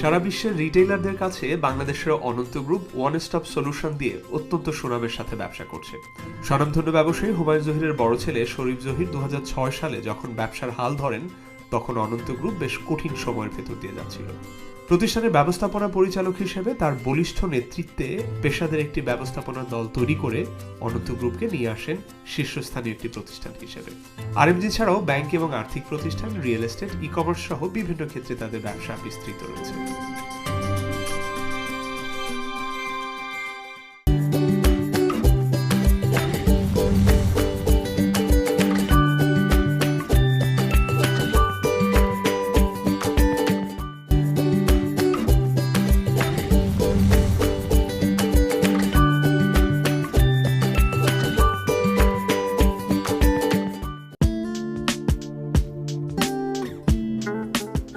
সারা বিশ্বের রিটেইলারদের কাছে বাংলাদেশের অনন্ত গ্রুপ ওয়ান স্টপ সলিউশন দিয়ে অত্যন্ত সুনামের সাথে ব্যবসা করছে। স্বনামধন্য ব্যবসায়ী হুমায়ুন জহিরের বড় ছেলে শরীফ জহির 2006 সালে যখন ব্যবসার হাল ধরেন, তখন অনন্ত গ্রুপ বেশ কঠিন সময়ের ভেতর দিয়ে যাচ্ছিল। প্রতিষ্ঠানের ব্যবস্থাপনা পরিচালক হিসেবে তার বলিষ্ঠ নেতৃত্বে পেশাদের একটি ব্যবস্থাপনা দল তৈরি করে অনন্ত গ্রুপকে নিয়ে আসেন শীর্ষস্থানীয় একটি প্রতিষ্ঠান হিসেবে। আরএমজি ছাড়াও ব্যাংক এবং আর্থিক প্রতিষ্ঠান, রিয়েল এস্টেট, ই কমার্স সহ বিভিন্ন ক্ষেত্রে তাদের ব্যবসা বিস্তৃত রয়েছে।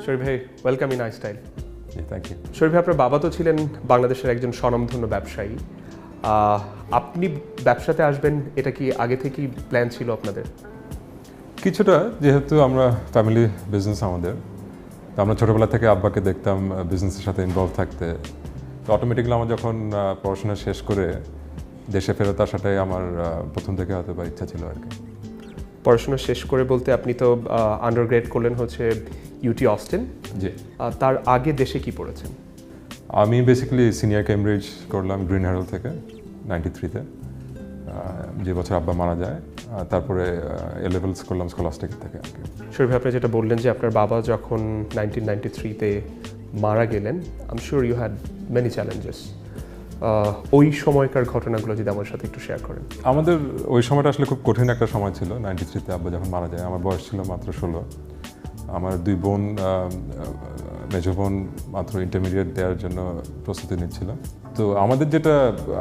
শরীফ ভাই, ওয়েলকাম ইন আইস্টাইল। Thank you. শরীফ ভাই, আপনার বাবা তো ছিলেন বাংলাদেশের একজন স্বনামধন্য ব্যবসায়ী। আপনি ব্যবসাতে আসবেন, এটা কি আগে থেকেই প্ল্যান ছিল আপনাদের? কিছুটা, যেহেতু আমরা ফ্যামিলি বিজনেস আমাদের, তো আমরা ছোটোবেলা থেকে আব্বাকে দেখতাম বিজনেসের সাথে ইনভলভ থাকতে। তো অটোমেটিক্যালি আমার যখন পড়াশোনা শেষ করে দেশে ফেরত আসাটাই আমার প্রথম থেকে হয়তো বা ইচ্ছা ছিল আর কি। পড়াশোনা শেষ করে বলতে আপনি তো আন্ডারগ্রেড করলেন হচ্ছে ইউটি অস্টিন। জি। তার আগে দেশে কি পড়েছেন? আমি বেসিক্যালি সিনিয়র কেমব্রিজ করলাম গ্রিন হ্যারল থেকে 93-তে, যে বছর আব্বা মারা যায়। তারপরে এ লেভেলস করলাম স্কলাস্টিক থেকে আর কি। শরীফ ভাই, আপনি যেটা বললেন যে আপনার বাবা যখন 1993-তে মারা গেলেন, I am sure you had many challenges. ওই সময়কার ঘটনাগুলো যদি আমার সাথে একটু শেয়ার করেন। আমাদের ওই সময়টা আসলে খুব কঠিন একটা সময় ছিল। 93-তে আব্বা যখন মারা যায়, আমার বয়স ছিল মাত্র 16। আমার দুই বোন, মেজো বোন মাত্র ইন্টারমিডিয়েট দেওয়ার জন্য প্রস্তুতি নিচ্ছিল। তো আমাদের যেটা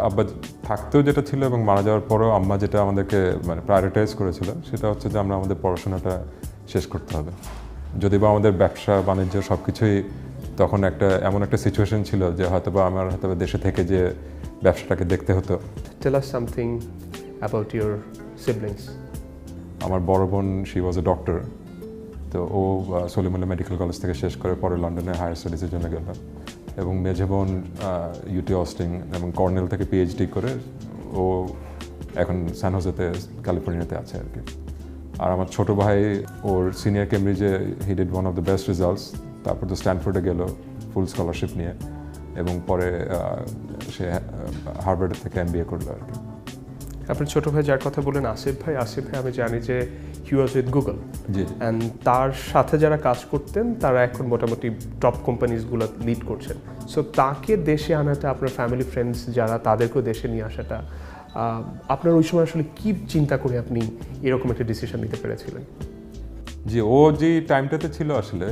আব্বা থাকতেও যেটা ছিল এবং মারা যাওয়ার পরও আম্মা যেটা আমাদেরকে মানে প্রায়োরিটাইজ করেছিল, সেটা হচ্ছে যে আমরা আমাদের পড়াশোনাটা শেষ করতে হবে। যদি বা আমাদের ব্যবসা বাণিজ্য সব কিছুই তখন এমন একটা সিচুয়েশন ছিল যে হয়তোবা আমার হয়তোবা দেশে থেকে যে ব্যবসাটাকে দেখতে হতো। Tell us something about your siblings. আমার বড় বোন, শি ওয়াজ এ ডক্টর। তো ও সলিমুল্লাহ মেডিকেল কলেজ থেকে শেষ করে পরে লন্ডনে হায়ার স্টাডিজের জন্য গেল। এবং মেঝে বোন ইউটি অস্টিন এবং কর্নেল থেকে পিএইচডি করে ও এখন স্যান হোজেতে, ক্যালিফোর্নিয়াতে আছে আর কি। আর আমার ছোট ভাই, ওর সিনিয়র কেমব্রিজে he did one of the best results. তারপর তো স্ট্যানফোর্ডে গেল ফুল স্কলারশিপ নিয়ে, এবং পরে সে হার্ভার্ড থেকে MBA করলো আর কি। আপনার ছোট ভাই যার কথা বলেন, আসিফ ভাই, আমি জানি যে হি ওয়াজ উইথ গুগল। জি। অ্যান্ড তার সাথে যারা কাজ করতেন তারা এখন মোটামুটি টপ কোম্পানিজগুলো লিড করছেন। সো তাকে দেশে আনাটা, আপনার ফ্যামিলি ফ্রেন্ডস যারা, তাদেরকেও দেশে নিয়ে আসাটা, আপনার ওই সময় আসলে কি চিন্তা করে আপনি এরকম একটা ডিসিশন নিতে পেরেছিলেন? জি, ও যে টাইমটাতে ছিল আসলে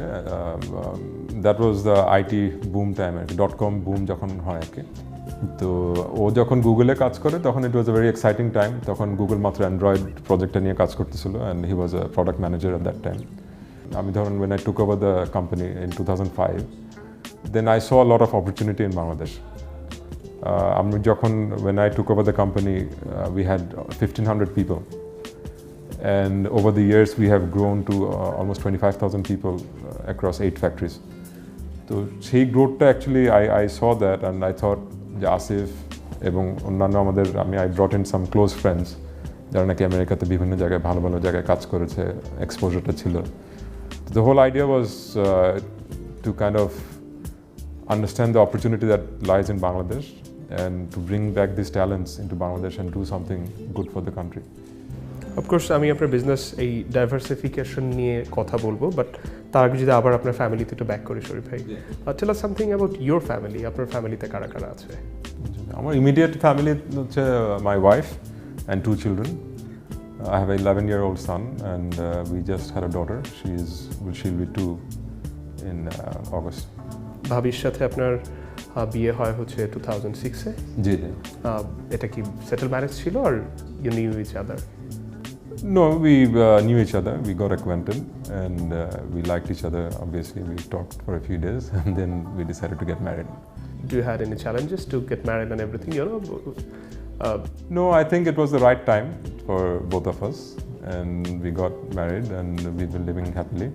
that was the IT boom time আর কি, .com বুম যখন হয় আর কি। তো ও যখন গুগলে কাজ করে তখন ইট ওয়াজ এ ভেরি এক্সাইটিং টাইম। তখন গুগল মাত্র অ্যান্ড্রয়েড প্রজেক্টটা নিয়ে কাজ করতেছিল, and he was A product manager at that time. আমি ধরুন when I took over the company in 2005, then I saw a lot of opportunity in Bangladesh. আমি যখন when I took over the company, we had 1,500 people. And over the years, we have grown to almost 25,000 people across 8 factories. So, সেই গ্রোথটা actually I saw that, and I thought যে আসিফ এবং অন্যান্য আমাদের I brought in some close friends যারা নাকি আমেরিকাতে বিভিন্ন জায়গায় ভালো ভালো জায়গায় কাজ করেছে, এক্সপোজারটা ছিল। The whole idea was to kind of understand the opportunity that lies in Bangladesh and to bring back these talents into Bangladesh and do something good for the country. Of course আমি আপনার বিজনেস এই diversification নিয়ে কথা বলবো, but তার আগে যদি আবার আপনার ফ্যামিলিতে একটু ব্যাক করি শরীফ ভাই। Tell us something about your family. আপনার ফ্যামিলিতে কারা কারা আছে? আমার ইমিডিয়েট ফ্যামিলি হচ্ছে my wife and 2 children. I have an 11-year-old son, and we just had a daughter. She'll be 2 in August. ভাবির সাথে আপনার বিয়ে হয় হচ্ছে 2006-এ? জি জি। এটা কি সেটেল ম্যারেজ ছিল, are you knew each other? No, we knew each other. We got acquainted, and we liked each other. Obviously, we talked for a few days, and then we decided to get married. Do you had any challenges to get married and everything? No, I think it was the right time for both of us, and we got married, and we've been living happily.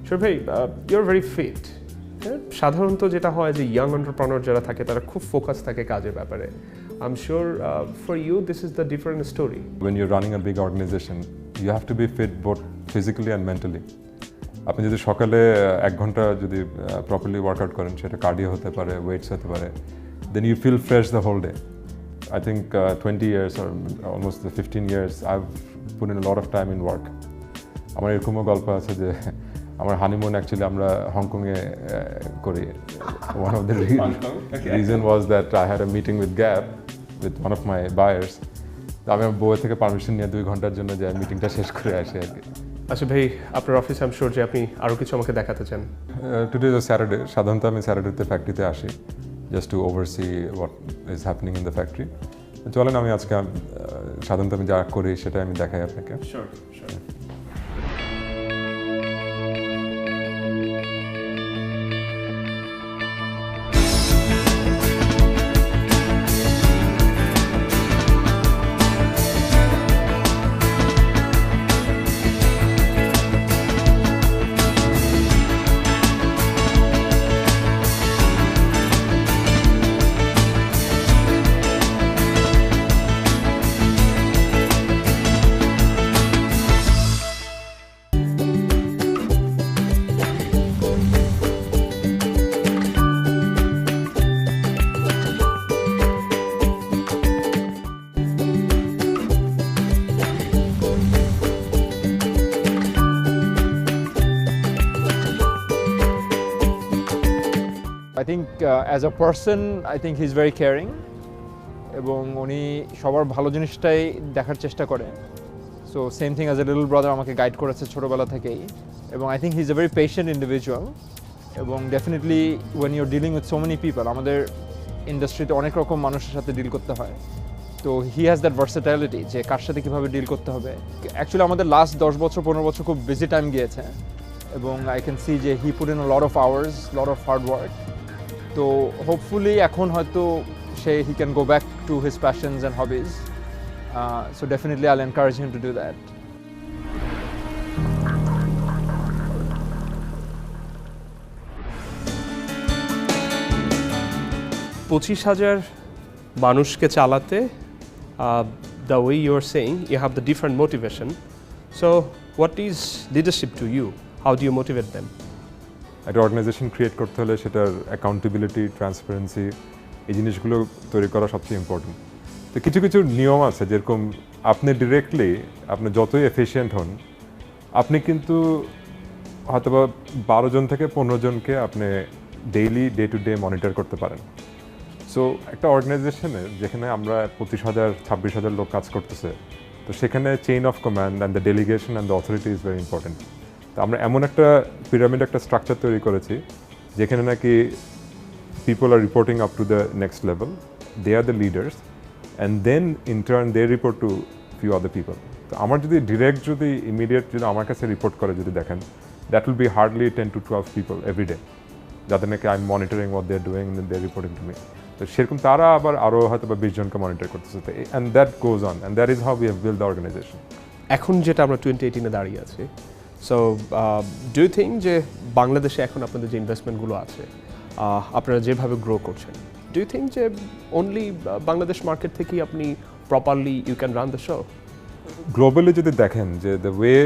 Sure, bhai, you're very fit, সাধারণত যেটা হয় যে young entrepreneur যারা থাকে তারা খুব focus থাকে কাজের ব্যাপারে। I am sure for you this is the different story. When you're running a big organization, you have to be fit both physically and mentally. আপনি যদি সকালে 1 ঘন্টা যদি প্রপারলি ওয়ার্কআউট করেন, সেটা কার্ডিও হতে পারে, ওয়েটস হতে পারে, then you feel fresh the whole day. I think 20 years or almost 15 years I've put in a lot of time in work. আমার এরকমও গল্প আছে যে আমার হানিমুন অ্যাকচুয়ালি আমরা হংকংয়ে করি। One of the reason was that I had a meeting with Gap with one of my buyers. আমি আমার বউয়ের থেকে পারমিশন নিয়ে 2 ঘন্টার জন্য যে মিটিংটা শেষ করে আসি আর কি। আচ্ছা ভাই, আপনার অফিস আই এম শিওর যে আপনি আরও কিছু আমাকে দেখাতে চান। টুডে ইজ স্যাটারডে, সাধারণত আমি স্যাটারডেতে ফ্যাক্টরিতে আসি just to oversee what is happening in the factory. চলেন আমি আজকে সাধারণত আমি যা করি সেটা আমি দেখাই আপনাকে। Sure sure. I think as a person, I think he's very caring এবং উনি সবার ভালো জিনিসটাই দেখার চেষ্টা করে। So same thing as a little brother আমাকে গাইড করেছে ছোটোবেলা থেকেই, এবং I think he is a very patient individual. এবং definitely when you're dealing with so many people, আমাদের ইন্ডাস্ট্রিতে অনেক রকম মানুষের সাথে ডিল করতে হয়, তো হি হ্যাজ দ্যাট ভার্সেটাইলিটি যে কার সাথে কীভাবে ডিল করতে হবে। অ্যাকচুয়ালি আমাদের লাস্ট 10 বছর 15 বছর খুব বিজি টাইম গিয়েছে, এবং আই ক্যান সি যে he put in a lot of hours, lot of hard work. তো হোপফুলি এখন হয়তো he can go back to his passions and hobbies. So definitely I'll encourage him to do that. 25,000 মানুষকে চালাতে, the way you're saying, you have the different motivation. So what is leadership to you? How do you motivate them? একটা organisation create করতে হলে সেটার accountability, transparency, এই জিনিসগুলো তৈরি করা সবচেয়ে ইম্পর্টেন্ট। তো কিছু কিছু নিয়ম আছে, যেরকম আপনি ডিরেক্টলি আপনি যতই এফিশিয়েন্ট হন, আপনি কিন্তু হয়তোবা 12 জন থেকে 15 জনকে আপনি daily day to day monitor করতে পারেন। সো একটা অর্গানাইজেশনে যেখানে আমরা 25,000 26,000 লোক কাজ করতেছে, তো সেখানে chain of command and the delegation and the authority is very important. তো আমরা এমন একটা পিরামিড, একটা স্ট্রাকচার তৈরি করেছি যেখানে নাকি people are reporting up to the next level, they are the leaders, and then in turn they report to few other people. তো আমার যদি ডিরেক্ট যদি ইমিডিয়েট যদি আমার কাছে রিপোর্ট করে যদি দেখেন, that will be hardly 10 to 12 people every day, যাদের নাকি I'm monitoring what they're doing and then they're reporting to me. তো সেরকম তারা আবার আরও হয়তো বা 20 জনকে মনিটর করতেছে, and that goes on, and that is how we have built the organization. এখন যেটা আমরা 2018-এ দাঁড়িয়ে আছি, সো ডু ইউ থিঙ্ক যে বাংলাদেশে এখন আপনাদের যে ইনভেস্টমেন্টগুলো আছে, আপনারা যেভাবে গ্রো করছেন, ডু ইউ থিঙ্ক যে অনলি বাংলাদেশ মার্কেট থেকেই আপনি properly you can run the show? Globally যদি দেখেন যে দ্য ওয়ে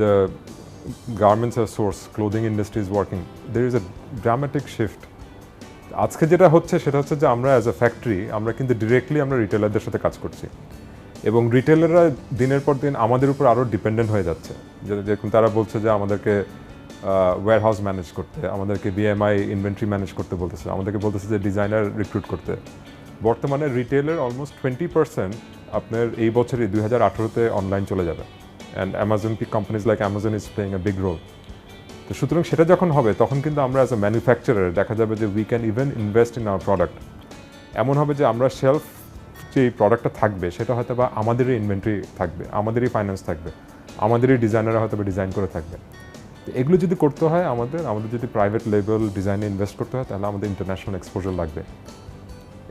দ্য গার্মেন্টস আর source, clothing industry is working, there is a dramatic shift. আজকে যেটা হচ্ছে সেটা হচ্ছে যে আমরা অ্যাজ এ ফ্যাক্টরি আমরা কিন্তু ডিরেক্টলি আমরা রিটেলারদের সাথে কাজ করছি, এবং রিটেলাররা দিনের পর দিন আমাদের উপর আরও ডিপেন্ডেন্ট হয়ে যাচ্ছে। যেরকম তারা বলছে যে আমাদেরকে ওয়্যার হাউস ম্যানেজ করতে, আমাদেরকে বিএমআই ইনভেন্টরি ম্যানেজ করতে বলতেছে, আমাদেরকে বলতেছে যে ডিজাইনার রিক্রুট করতে। বর্তমানে রিটেলের অলমোস্ট 20% আপনার এই বছরই 2018-তে অনলাইন চলে যাবে, and Amazon companies like Amazon is playing a big role. তো সুতরাং সেটা যখন হবে তখন কিন্তু আমরা অ্যাজ এ ম্যানুফ্যাকচারার দেখা যাবে যে we can even invest in our product. এমন হবে যে আমরা শেলফ যে প্রোডাক্টটা থাকবে সেটা হয়তো বা আমাদেরই ইনভেন্টরি থাকবে, আমাদেরই ফাইন্যান্স থাকবে, আমাদেরই ডিজাইনাররা হয়তো বা ডিজাইন করে থাকবে। এগুলো যদি করতে হয় আমাদের যদি প্রাইভেট লেভেল ডিজাইনে ইনভেস্ট করতে হয়, তাহলে আমাদের ইন্টারন্যাশনাল এক্সপোজার লাগবে।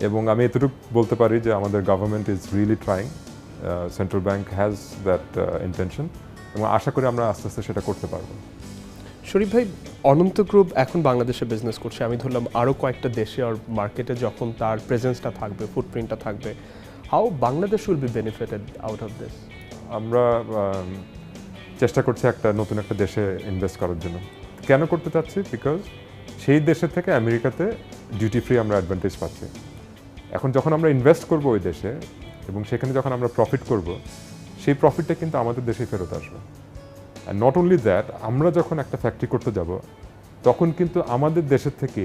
এবং আমি এতটুকু বলতে পারি যে আমাদের government is really trying, central bank has that intention, এবং আশা করি আমরা আস্তে আস্তে সেটা করতে পারবো। শরীফ ভাই, অনন্ত গ্রুপ এখন বাংলাদেশে বিজনেস করছে, আমি ধরলাম আরও কয়েকটা দেশে আর মার্কেটে যখন তার প্রেজেন্সটা থাকবে, ফুটপ্রিন্টটা থাকবে, how Bangladesh will be benefited out of this? আমরা চেষ্টা করছি নতুন একটা দেশে ইনভেস্ট করার জন্য। কেন করতে চাচ্ছি? বিকজ সেই দেশের থেকে আমেরিকাতে ডিউটি ফ্রি আমরা অ্যাডভান্টেজ পাচ্ছি। এখন যখন আমরা ইনভেস্ট করব ওই দেশে এবং সেখানে যখন আমরা প্রফিট করব, সেই প্রফিটটা কিন্তু আমাদের দেশেই ফেরত আসবে। অ্যান্ড নট অনলি দ্যাট, আমরা যখন একটা ফ্যাক্টরি করতে যাব তখন কিন্তু আমাদের দেশের থেকে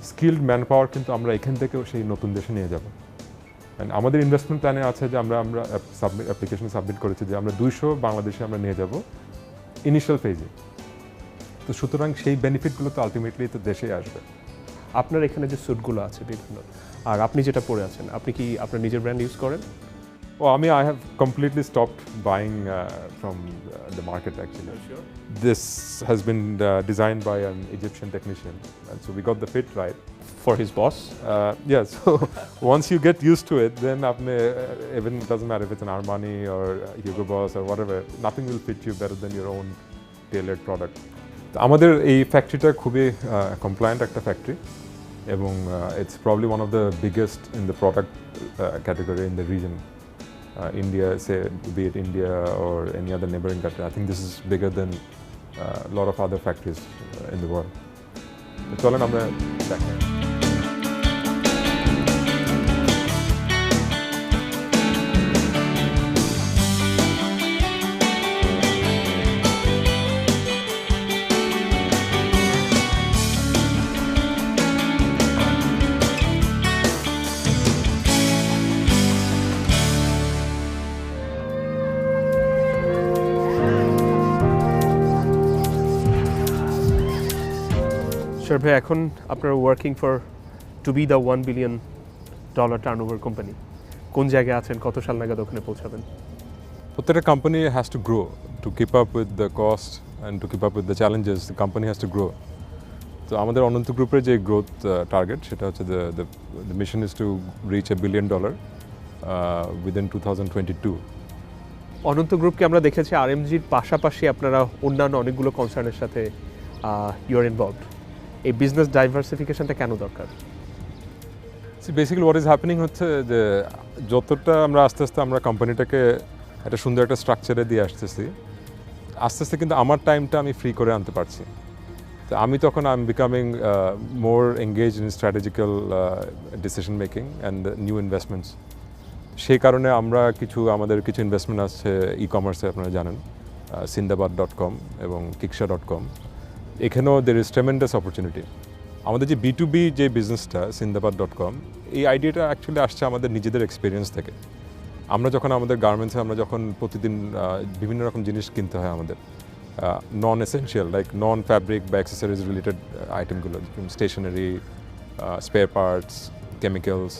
স্কিলড ম্যান পাওয়ার কিন্তু আমরা এখান থেকেও সেই নতুন দেশে নিয়ে যাব। অ্যান্ড আমাদের ইনভেস্টমেন্ট প্ল্যানে আছে যে আমরা অ্যাপ্লিকেশন সাবমিট করেছি যে আমরা 200 বাংলাদেশে আমরা নিয়ে যাব ইনিশিয়াল ফেজে। তো সুতরাং সেই বেনিফিটগুলো তো আলটিমেটলি তো দেশেই আসবে। আপনার এখানে যে স্যুটগুলো আছে বিভিন্ন, আর আপনি যেটা পরে আছেন, আপনি কি আপনার নিজের ব্র্যান্ড ইউজ করেন? I have completely stopped buying from the market actually. Sure. This has been designed by an Egyptian technician, and so we got the fit right. For his boss? Yeah, so once you get used to it, then even it doesn't matter if it's an Armani or Hugo Boss or whatever, nothing will fit you better than your own tailored product. আমাদের এই ফ্যাক্টরিটা খুবই compliant একটা factory এবং it's probably one of the biggest in the product category in the region. India, say, be it India or any other neighboring country, I think this is bigger than a lot of other factories in the world. চলেন আমরা দেখাই। শরীফ ভাই, এখন আপনারা working for to be the $1 billion turnover company. কোন জায়গায় আছেন, কত সাল নাগাদ ওখানে পৌঁছাবেন? প্রত্যেকটা company has to grow to keep up with the cost and to keep up with the challenges. The company has to grow. তো আমাদের অনন্ত গ্রুপের যে গ্রোথ টার্গেট, সেটা হচ্ছে the mission is to reach $1 billion within 2022। Ananta গ্রুপকে আমরা দেখেছি আরএমজির পাশাপাশি আপনারা অন্যান্য অনেকগুলো কনসার্নের সাথে ইউ আর ইনভলভড। এই বিজনেস ডাইভার্সিফিকেশনটা কেন দরকার? বেসিক্যালি হোয়াট ইজ হ্যাপেনিং হচ্ছে যে যতটা আমরা আস্তে আস্তে আমরা কোম্পানিটাকে একটা সুন্দর একটা স্ট্রাকচারে দিয়ে আসতেছি, আস্তে আস্তে কিন্তু আমার টাইমটা আমি ফ্রি করে আনতে পারছি। তো আমি তখন I am becoming more engage in strategical decision making and new investments. সেই কারণে আমাদের কিছু ইনভেস্টমেন্ট আসছে ই-কমার্সে, আপনারা জানেন, সিন্দাবাদ.com এবং kiksha.com। এখানেও দের ইজ ট্রেমেন্ডাস অপরচুনিটি। আমাদের যে B2B যে বিজনেসটা সিন্দাবাদ.com, এই আইডিয়াটা অ্যাকচুয়ালি আসছে আমাদের নিজেদের এক্সপিরিয়েন্স থেকে। আমরা যখন আমাদের গার্মেন্টসে আমরা যখন প্রতিদিন বিভিন্ন রকম জিনিস কিনতে হয় আমাদের, non essential like non fabric বা অ্যাক্সেসরিজ রিলেটেড আইটেমগুলো, স্টেশনারি, স্পেয়ার পার্টস, কেমিক্যালস,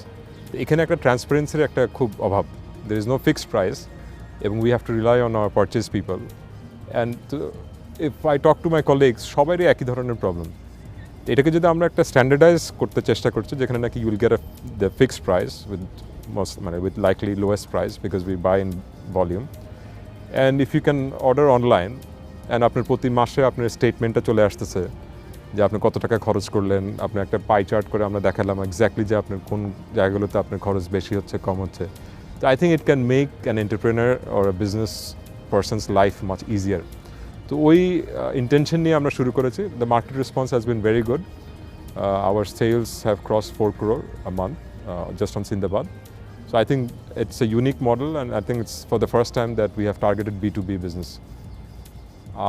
এখানে একটা ট্রান্সপারেন্সির একটা খুব অভাব। There is no fixed price এবং we have to rely on our purchase people. And if I talk to my colleagues, সবারই একই ধরনের প্রবলেম। এটাকে যদি আমরা একটা স্ট্যান্ডার্ডাইজ করতে চেষ্টা করছি, যেখানে নাকি you will get the fixed price with likely lowest price because we buy in volume, and if you can order online and আপনার প্রতি মাসে আপনার স্টেটমেন্টটা চলে আসতেছে যে আপনি কত টাকা খরচ করলেন, আপনি একটা পাই চার্ট করে আমরা দেখালাম এক্স্যাক্টলি যে আপনার কোন জায়গাগুলোতে আপনার খরচ বেশি হচ্ছে, কম হচ্ছে। তো I think it can make an entrepreneur or a business person's life much easier. তো ওই ইন্টেনশন নিয়ে আমরা শুরু করেছি। The market response has been very good. Our sales have cross 4 crore a month just on Sindabad. So I think it's a unique model and I think it's for the first time that we have targeted B2B business.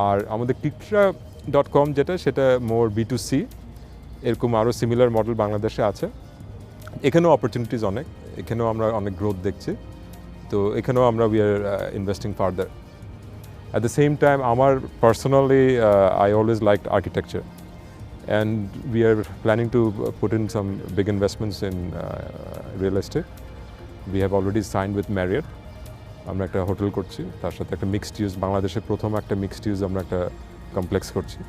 আর আমাদের kiksha.com যেটা, সেটা মোর B2C। এরকম আরও similar model বাংলাদেশে আছে। এখানেও opportunities অনেক, এখানেও আমরা অনেক গ্রোথ দেখছি। তো এখানেও আমরা we are investing further. At the same time, personally, I always liked architecture, and we are planning to put in some big investments in real estate. We have already signed with Marriott. আমরা একটা hotel করছি, তার সাথে একটা mixed use, বাংলাদেশের প্রথম একটা mixed use আমরা একটা কমপ্লেক্স করছি।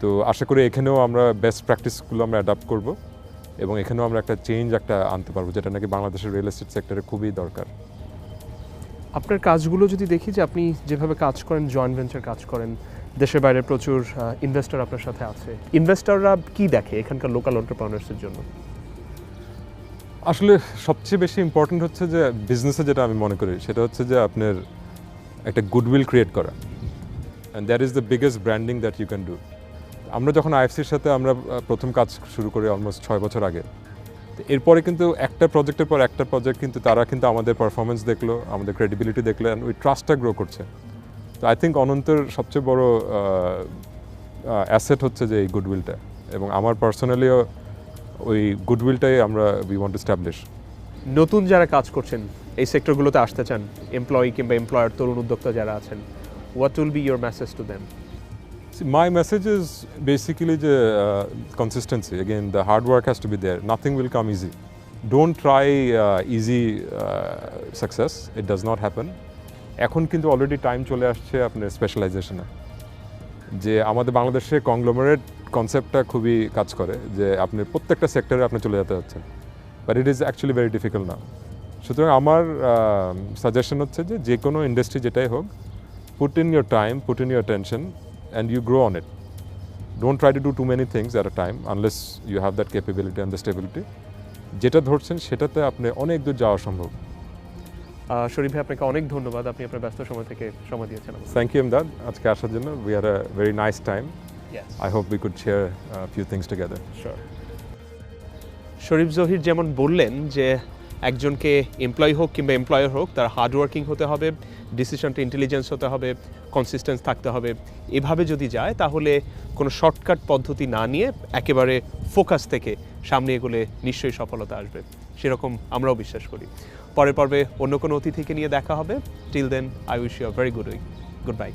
তো আশা করি এখানেও আমরা বেস্ট প্র্যাকটিসগুলো আমরা অ্যাডাপ্ট করব এবং এখানেও আমরা একটা চেঞ্জ আনতে পারবো, যেটা নাকি বাংলাদেশের রিয়েল এস্টেট সেক্টরে খুবই দরকার। আপনার কাজগুলো যদি দেখি যে আপনি যেভাবে কাজ করেন, জয়েন্ট ভেঞ্চার কাজ করেন, দেশের বাইরে প্রচুর ইনভেস্টর আপনার সাথে আছে। ইনভেস্টররা কি দেখে এখানকার লোকাল এন্টারপ্রেনার্সের জন্য? আসলে সবচেয়ে বেশি ইম্পর্ট্যান্ট হচ্ছে যে বিজনেসে যেটা আমি মনে করি সেটা হচ্ছে যে আপনার একটা গুডউইল ক্রিয়েট করা, and that is the biggest branding that you can do. আমরা যখন আইএফসির সাথে আমরা প্রথম কাজ শুরু করি অলমোস্ট 6 বছর আগে, তো এরপরে কিন্তু একটা প্রজেক্টের পর একটা প্রজেক্ট কিন্তু তারা কিন্তু আমাদের পারফরমেন্স দেখলো, আমাদের ক্রেডিবিলিটি দেখলো, অ্যান্ড ওই ট্রাস্টটা গ্রো করছে। তো আই থিঙ্ক অনন্তের সবচেয়ে বড় অ্যাসেট হচ্ছে যে এই গুডউইলটা, এবং আমার পার্সোনালিও ওই গুডউইলটাই আমরা উই ওয়ান্ট টু এস্টাবলিশ। নতুন যারা কাজ করছেন এই সেক্টরগুলোতে আসতে চান, এমপ্লয়ি কিংবা এমপ্লয়ার, তরুণ উদ্যোক্তা যারা আছেন, what will be your message to them? My message is basically the consistency. Again, the hard work has to be there. Nothing will come easy. Don't try easy success. It does not happen. এখন কিন্তু already time চলে আসছে আপনার স্পেশালাইজেশনে, যে আমাদের বাংলাদেশে conglomerate কনসেপ্টটা খুবই কাজ করে, যে আপনি প্রত্যেকটা সেক্টরে আপনি চলে যেতে যাচ্ছেন, but it is actually very difficult না। সুতরাং আমার সাজেশন হচ্ছে যে কোনো ইন্ডাস্ট্রি যেটাই হোক, put in your time, put in your attention, and you grow on it. Don't try to do too many things at a time unless you have that capability and the stability. যেটা ধরছেন সেটাতে আপনি অনেক দূর যাওয়া সম্ভব। শরীফ ভাই, আপনাকে অনেক ধন্যবাদ, আপনি আপনার ব্যস্ত সময় থেকে সময় দিয়েছেন আমাদের। থ্যাংক ইউ এমদাদ, আজকে আসার জন্য। We are a very nice time. I hope we could share few things together. Sure. Sharif Zahir যেমন বললেন যে একজনকে এমপ্লয়ি হোক কিংবা এমপ্লয়ার হোক, তার হার্ডওয়ার্কিং হতে হবে, ডিসিশনটা ইন্টেলিজেন্স হতে হবে, কনসিস্টেন্স থাকতে হবে। এভাবে যদি যায় তাহলে কোনো শর্টকাট পদ্ধতি না নিয়ে একেবারে ফোকাস থেকে সামনে এগোলে নিশ্চয়ই সফলতা আসবে, সেরকম আমরাও বিশ্বাস করি। পরের পর্বে অন্য কোনো অতিথিকে নিয়ে দেখা হবে। Till then, I wish you a very good week. Good by.